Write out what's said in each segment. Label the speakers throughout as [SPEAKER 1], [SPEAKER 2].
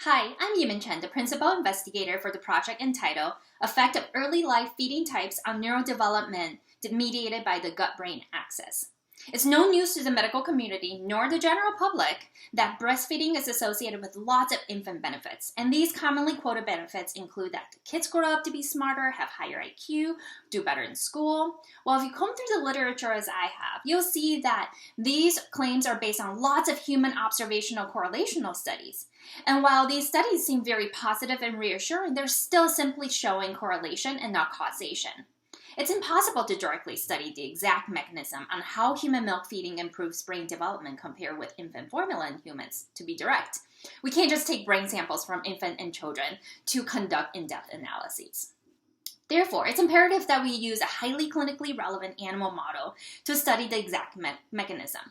[SPEAKER 1] Hi, I'm Yimin Chen, the principal investigator for the project entitled Effect of Early Life Feeding Types on Neurodevelopment Mediated by the Gut-Brain Axis. It's no news to the medical community nor the general public that breastfeeding is associated with lots of infant benefits, and these commonly quoted benefits include that the kids grow up to be smarter, have higher IQ, do better in school. Well, if you comb through the literature as I have, you'll see that these claims are based on lots of human observational correlational studies. And while these studies seem very positive and reassuring, they're still simply showing correlation and not causation. It's impossible to directly study the exact mechanism on how human milk feeding improves brain development compared with infant formula in humans, to be direct. We can't just take brain samples from infant and children to conduct in-depth analyses. Therefore, it's imperative that we use a highly clinically relevant animal model to study the exact mechanism.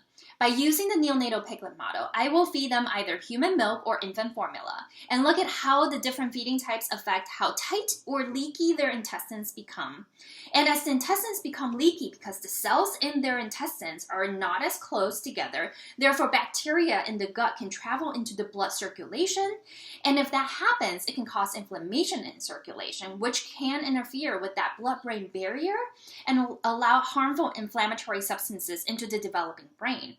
[SPEAKER 1] By using the neonatal piglet model, I will feed them either human milk or infant formula and look at how the different feeding types affect how tight or leaky their intestines become. And as the intestines become leaky because the cells in their intestines are not as close together, therefore bacteria in the gut can travel into the blood circulation. And if that happens, it can cause inflammation in circulation, which can interfere with that blood-brain barrier and allow harmful inflammatory substances into the developing brain.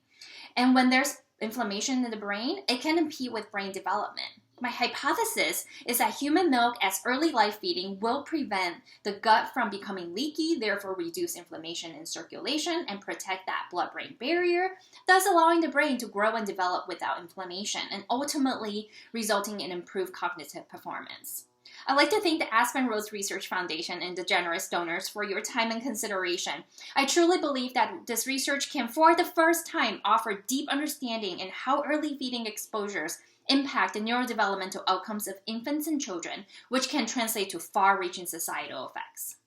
[SPEAKER 1] And when there's inflammation in the brain, it can impede with brain development. My hypothesis is that human milk as early life feeding will prevent the gut from becoming leaky, therefore reduce inflammation in circulation and protect that blood-brain barrier, thus allowing the brain to grow and develop without inflammation and ultimately resulting in improved cognitive performance. I'd like to thank the Aspen Rose Research Foundation and the generous donors for your time and consideration. I truly believe that this research can, for the first time, offer deep understanding in how early feeding exposures impact the neurodevelopmental outcomes of infants and children, which can translate to far-reaching societal effects.